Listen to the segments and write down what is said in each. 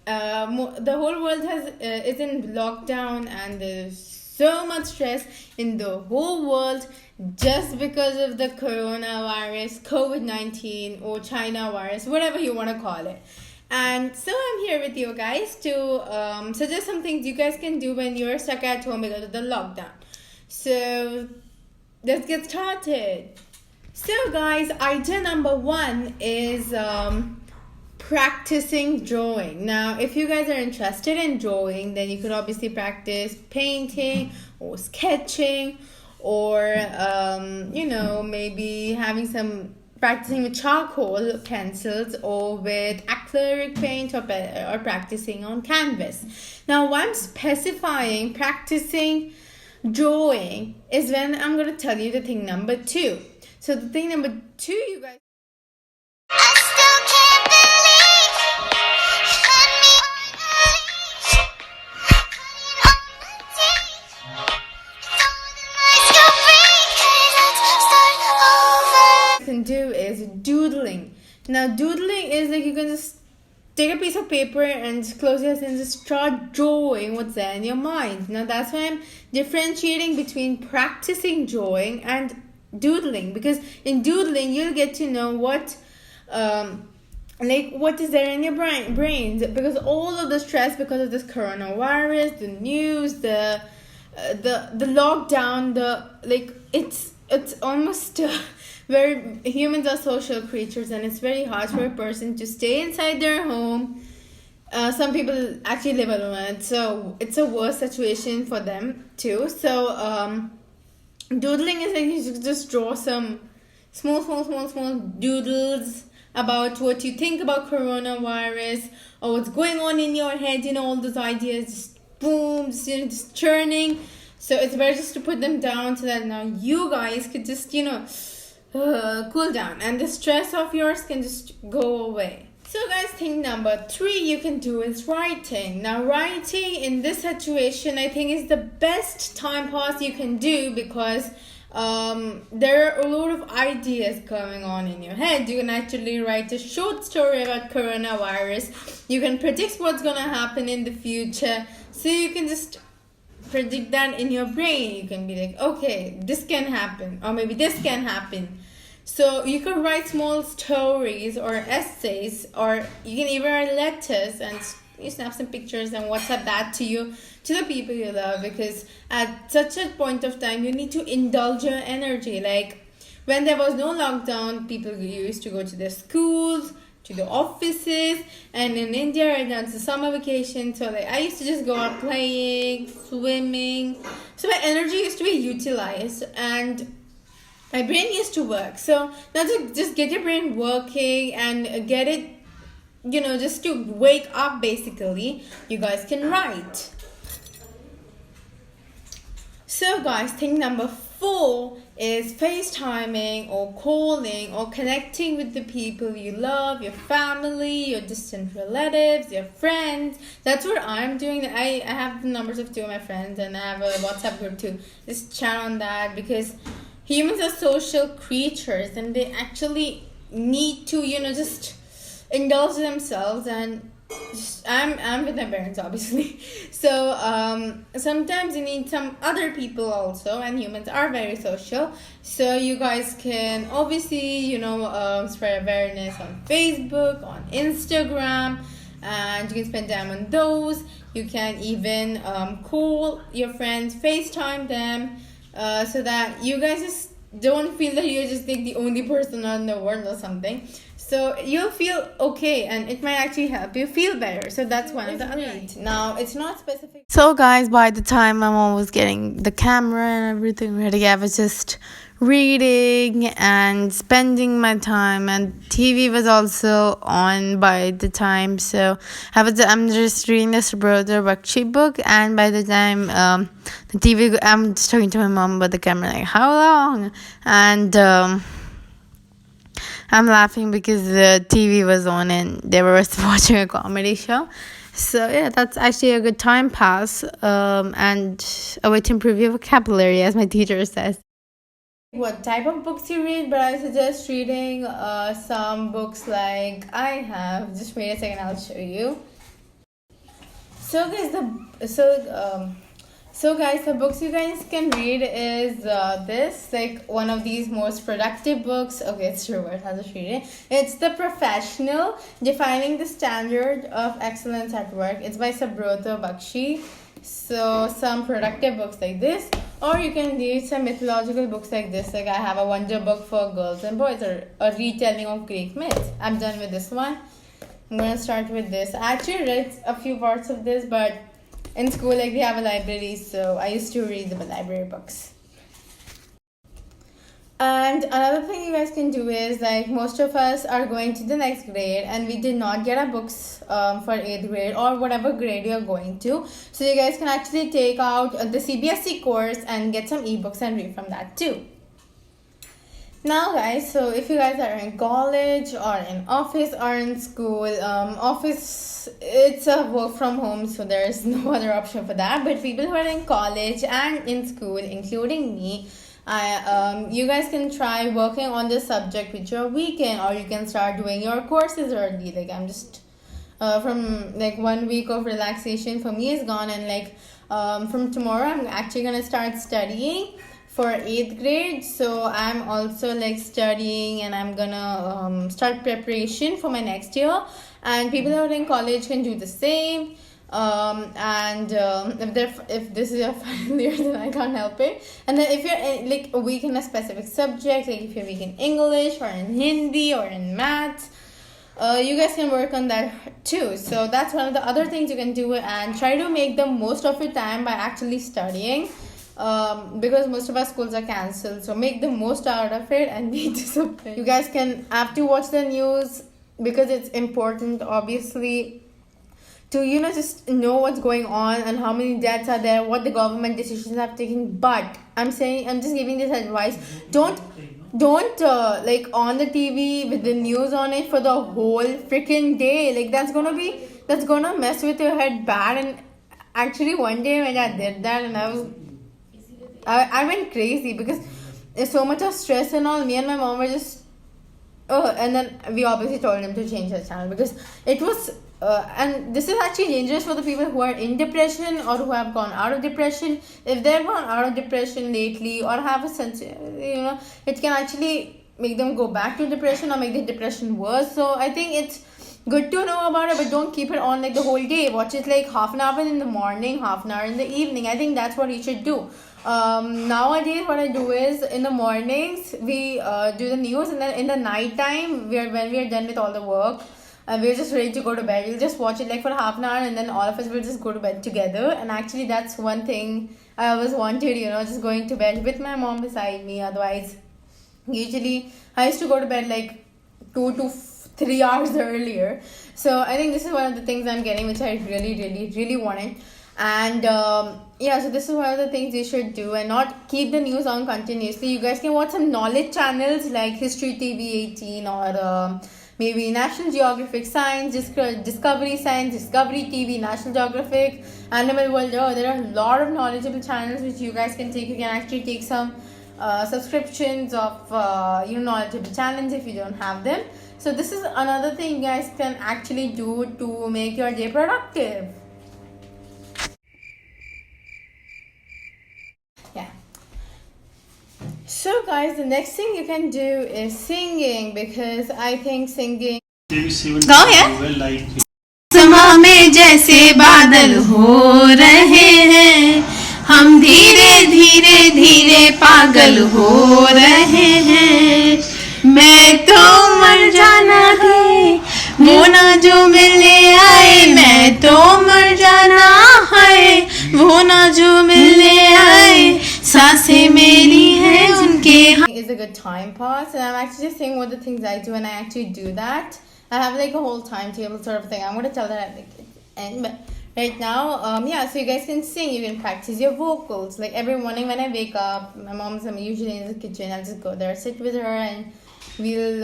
the whole world is in lockdown, and there's so much stress in the whole world just because of the coronavirus, COVID-19, or China virus, whatever you want to call it. And so I'm here with you guys to suggest some things you guys can do when you're stuck at home because of the lockdown. So let's get started. So guys, idea number one is practicing drawing. Now, if you guys are interested in drawing, then you could obviously practice painting or sketching, or maybe having some practicing with charcoal pencils, or with acrylic paint, or practicing on canvas. Now, why I'm specifying practicing drawing is when I'm going to tell you the thing number two. So the thing number two, you guys, can do is doodling. Now, doodling is like you can just take a piece of paper and just close your eyes and just start drawing what's there in your mind. Now, that's why I'm differentiating between practicing drawing and doodling, because in doodling you'll get to know what what is there in your brains, because all of the stress because of this coronavirus, the news, the lockdown, it's almost where humans are social creatures, and it's very hard for a person to stay inside their home. Some people actually live alone, so it's a worse situation for them too. So doodling is like you just draw some small doodles about what you think about coronavirus, or what's going on in your head, all those ideas just boom, just churning. So it's better just to put them down so that now you guys could just cool down, and the stress of yours can just go away. So guys, thing number three you can do is writing. Now, writing in this situation I think is the best time pass you can do, because there are a lot of ideas going on in your head. You can actually write a short story about coronavirus. You can predict what's gonna happen in the future, so you can just predict that in your brain. You can be like, okay, this can happen, or maybe this can happen. So you could write small stories or essays, or you can even write letters and you snap some pictures and WhatsApp that to the people you love, because at such a point of time you need to indulge your energy. Like when there was no lockdown, people used to go to their schools, to the offices, and in India right now it's a summer vacation, so I used to just go out playing, swimming, so my energy used to be utilized and my brain used to work. So now to just get your brain working and get it, just to wake up, basically, you guys can write. So guys, thing number four is FaceTiming or calling or connecting with the people you love, your family, your distant relatives, your friends. That's what I'm doing. I have the numbers of two of my friends, and I have a WhatsApp group too. Just chat on that, because humans are social creatures, and they actually need to, just indulge themselves. And I'm with my parents, obviously. So sometimes you need some other people also, and humans are very social. So you guys can obviously, spread awareness on Facebook, on Instagram, and you can spend time on those. You can even call your friends, FaceTime them, so that you guys just don't feel that you're just the only person in the world or something. So you'll feel okay, and it might actually help you feel better. So that's one of the other. Now, it's not specific. So guys, by the time my mom was getting the camera and everything ready, I was just reading and spending my time, and TV was also on by the time. So I'm just reading this brother worksheet book, and by the time the TV, I'm just talking to my mom about the camera, like, how long? And I'm laughing because the TV was on and they were watching a comedy show. So yeah, that's actually a good time pass, and a way to improve your vocabulary, as my teacher says. what type of books you read, but I suggest reading some books like I have. Just wait a second, I'll show you. So guys, the books you guys can read is this, like one of these most productive books. Okay, it's Robert. I'll just read it. It's The Professional: Defining the Standard of Excellence at Work. It's by Subrata Bakshi. So some productive books like this, or you can read some mythological books like this. Like I have a wonder book for girls and boys, or a retelling of Greek myths. I'm done with this one. I'm gonna start with this. I actually read a few parts of this, but in school, like we have a library, so I used to read the library books. And another thing you guys can do is, like, most of us are going to the next grade and we did not get our books for 8th grade or whatever grade you're going to. So you guys can actually take out the CBSE course and get some ebooks and read from that too. Now guys, so if you guys are in college or in office or in school, office, it's a work from home, so there is no other option for that. But people who are in college and in school, including me, you guys can try working on this subject with your weekend, or you can start doing your courses early. Like I'm just from like 1 week of relaxation for me is gone, and like from tomorrow I'm actually gonna start studying for 8th grade. So I'm also like studying, and I'm gonna start preparation for my next year. And people who are in college can do the same. If this is your final year, then I can't help it. And then if you're like weak in a specific subject, like if you're weak in English or in Hindi or in maths, you guys can work on that too. So that's one of the other things you can do, and try to make the most of your time by actually studying, because most of our schools are cancelled. So make the most out of it and be disciplined. You guys can have to watch the news because it's important, obviously, to just know what's going on and how many deaths are there, what the government decisions have taken. But I'm just giving this advice: don't like on the TV with the news on it for the whole freaking day. Like that's gonna mess with your head bad. And actually one day when I did that, and I went crazy because there's so much of stress and all. Me and my mom were just and then we obviously told him to change his channel because it was and this is actually dangerous for the people who are in depression or who have gone out of depression. If they've gone out of depression lately or have a sense, it can actually make them go back to depression or make the depression worse. So I think it's good to know about it, but don't keep it on like the whole day. Watch it like half an hour in the morning, half an hour in the evening. I think that's what you should do. Nowadays what I do is in the mornings we do the news, and then in the night time when we are done with all the work, we're just ready to go to bed, we'll just watch it like for half an hour, and then all of us will just go to bed together. And actually that's one thing I always wanted, just going to bed with my mom beside me. Otherwise, usually I used to go to bed like 2 to 3 hours earlier. So I think this is one of the things I'm getting, which I really, really, really wanted. And so this is one of the things you should do, and not keep the news on continuously. You guys can watch some knowledge channels like History TV 18, or maybe National Geographic Science, Discovery Science, Discovery TV, National Geographic, Animal World. There are a lot of knowledgeable channels which you guys can take. You can actually take some subscriptions of knowledgeable channels if you don't have them. So this is another thing you guys can actually do to make your day productive. Yeah. So guys, the next thing you can do is singing, because I think singing. Go ahead. समा में जैसे बादल हो रहे हैं, हम धीरे धीरे धीरे पागल हो रहे हैं। मैं तो मर जाना है, वो ना जो मिलने आए। मैं तो मर जाना है, वो ना जो मिलने आए। सांसें मेरी हैं उनके। Is a good time pass, and I'm actually just saying what the things I do, and I actually do that. I have like a whole timetable sort of thing. I'm gonna tell that at the end, but right now, so you guys can sing. You can practice your vocals. Like every morning when I wake up, my mom's usually in the kitchen. I'll just go there, sit with her, and we'll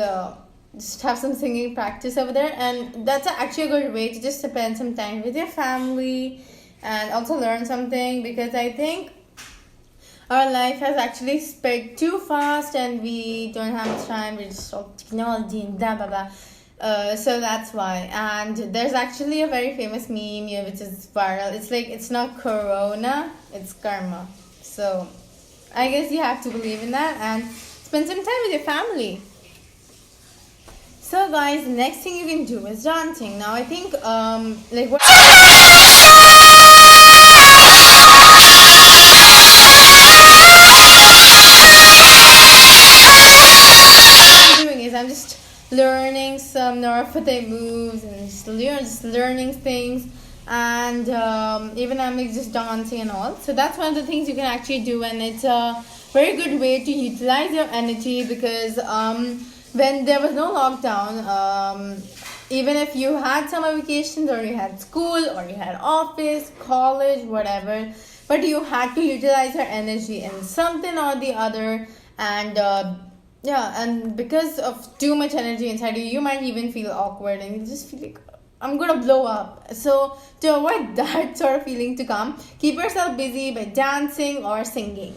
just have some singing practice over there. And that's actually a good way to just spend some time with your family and also learn something, because I think our life has actually sped too fast and we don't have much time. We're just all technology and blah blah blah. So that's why. And there's actually a very famous meme here which is viral. It's like, it's not corona, it's karma. So I guess you have to believe in that and spend some time with your family. So guys, the next thing you can do is dancing. Now I think like what I'm doing is I'm just learning some Narafate moves and just learning things, and even I'm like just dancing and all. So that's one of the things you can actually do, and it's a very good way to utilize your energy because when there was no lockdown, even if you had summer vacations or you had school or you had office, college, whatever, but you had to utilize your energy in something or the other, and yeah, and because of too much energy inside you, you might even feel awkward and you just feel like I'm gonna blow up. So to avoid that sort of feeling to come, keep yourself busy by dancing or singing.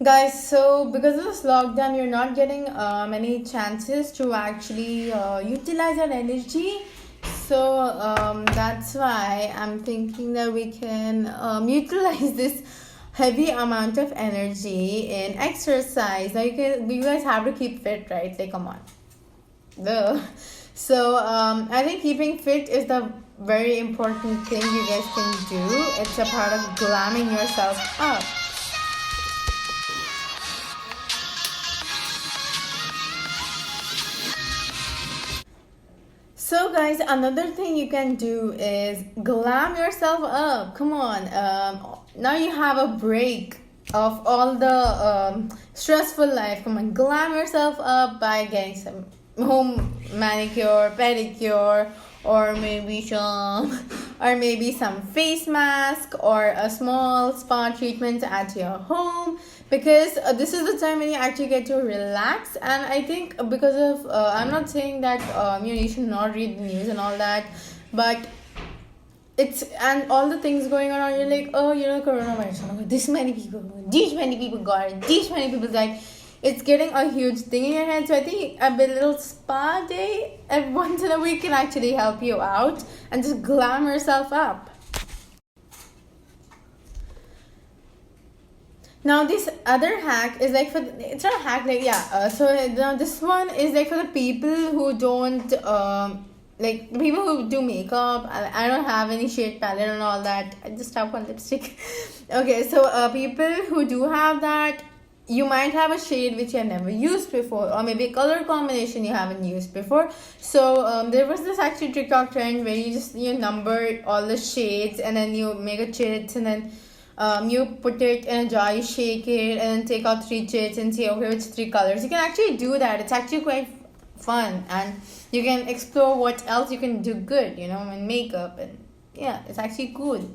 Guys, so because of this lockdown, you're not getting many chances to actually utilize your energy. So that's why I'm thinking that we can utilize this heavy amount of energy in exercise. Now you guys have to keep fit, right? Like, come on. Duh. So I think keeping fit is the very important thing you guys can do. It's a part of glamming yourself up. So guys, another thing you can do is glam yourself up. Come on, now you have a break of all the stressful life. Come on, glam yourself up by getting some home manicure, pedicure, or maybe some face mask or a small spa treatment at your home, because this is the time when you actually get to relax. And I think because of I'm not saying that you should not read the news and all that, but it's, and all the things going on, you're like, oh, coronavirus, this many people got it, these many people died. It's getting a huge thing in your head. So I think a little spa day once in a week can actually help you out and just glam yourself up. Now this other hack is like it's not a hack, like so now this one is like for the people who don't like people who do makeup. I don't have any shade palette and all that. I just have one lipstick. Okay, so people who do have that, you might have a shade which you have never used before, or maybe a color combination you haven't used before. So there was this actually TikTok trend where you just number all the shades and then you make a chit, and then you put it in a jar, you shake it, and then take out 3 chits and say, okay, which 3 colors. You can actually do that. It's actually quite fun, and you can explore what else you can do good, in makeup, and yeah, it's actually cool.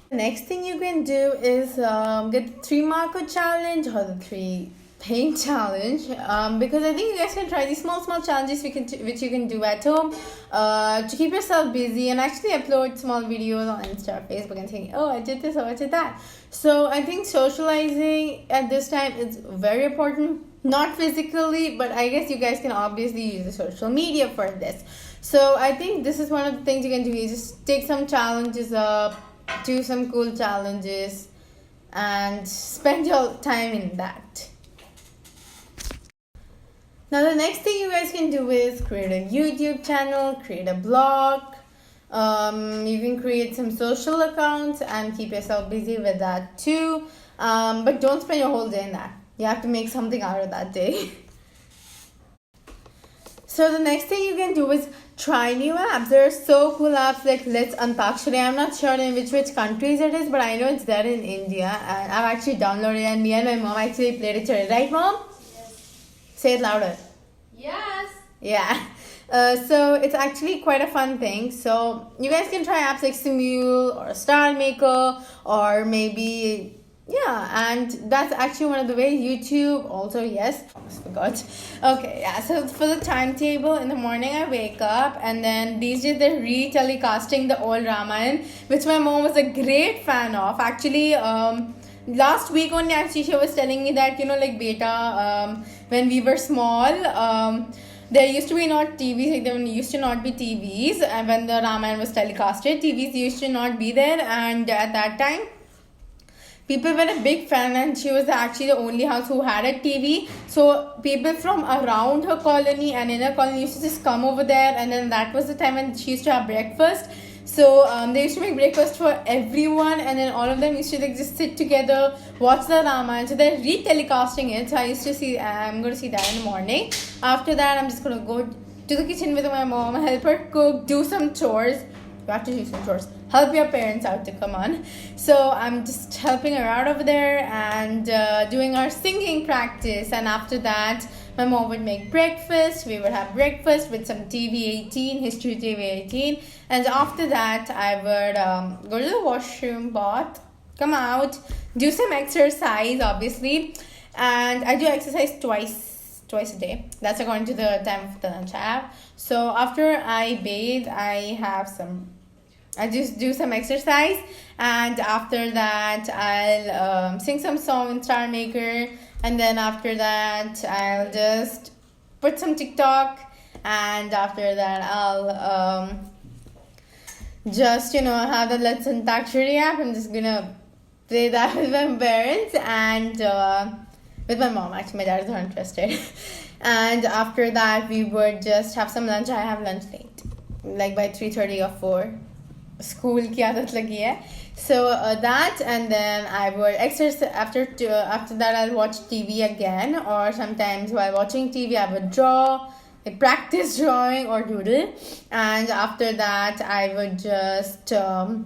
The next thing you can do is get the 3 marker challenge or the 3 paint challenge, because I think you guys can try these small challenges which you can do at home to keep yourself busy, and actually upload small videos on Insta, Facebook, and saying, oh, I did this or I did that. So I think socializing at this time is very important, not physically, but I guess you guys can obviously use the social media for this. So I think this is one of the things you can do. You just take some challenges up, do some cool challenges, and spend your time in that. Now the next thing you guys can do is create a YouTube channel, create a blog. You can create some social accounts and keep yourself busy with that too. But don't spend your whole day in that. You have to make something out of that day. So the next thing you can do is try new apps. There are so cool apps like Let's Antakshari. I'm not sure in which countries it is, but I know it's there in India, and I've actually downloaded it, and me and my mom actually played it today. Right, Mom? Yes. Say it louder. Yes. Yeah. So it's actually quite a fun thing. So you guys can try apps like Simule or Star Maker, or maybe and that's actually one of the ways. YouTube also, yes, almost forgot. Okay, yeah, so for the timetable, in the morning I wake up, and then these days they're re-telecasting the old Ramayana, which my mom was a great fan of. Actually, last week only actually she was telling me that, like, beta, when we were small, there used to be not TVs, like there used to not be TVs, and when the Ramayana was telecasted, TVs used to not be there, and at that time people were a big fan, and she was actually the only house who had a TV. So people from around her colony and in her colony used to just come over there, and then that was the time when she used to have breakfast. So they used to make breakfast for everyone, and then all of them used to like just sit together, watch the Ramayana. So they're re-telecasting it. So I used to see, I'm going to see that in the morning. After that, I'm just going to go to the kitchen with my mom, help her cook, do some chores. You have to do some chores. Help your parents out to come on. So I'm just helping her out over there and doing our singing practice. And after that, my mom would make breakfast. We would have breakfast with some TV18, History TV18. And after that, I would go to the washroom, bath, come out, do some exercise, obviously. And I do exercise twice a day. That's according to the time of the lunch I have. So after I bathe, I just do some exercise, and after that I'll sing some song in Star Maker, and then after that I'll just put some TikTok, and after that I'll just have the Let's Antakshari app. I'm just gonna play that with my parents and with my mom. Actually, my dad is not interested. And after that we would just have some lunch. I have lunch late, like by 3:30 or 4. School ki aadat lagi hai. So that, and then I would exercise. After that I'll watch TV again, or sometimes while watching TV I would draw, like practice drawing or doodle. And after that I would just do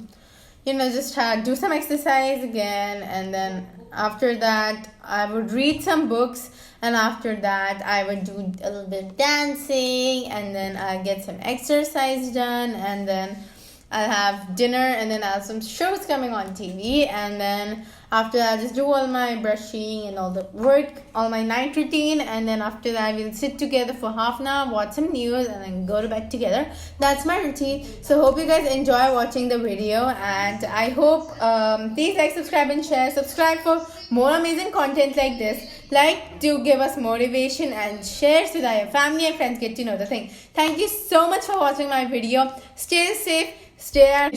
some exercise again, and then after that I would read some books, and after that I would do a little bit of dancing, and then I'll get some exercise done, and then I'll have dinner, and then I'll have some shows coming on TV, and then after that I'll just do all my brushing and all the work, all my night routine, and then after that we'll sit together for half an hour, watch some news, and then go to bed together. That's my routine. So hope you guys enjoy watching the video, and I hope please like, subscribe and share. Subscribe for more amazing content like this. Like to give us motivation, and share so that your family and friends get to know the thing. Thank you so much for watching my video. Stay safe. Stay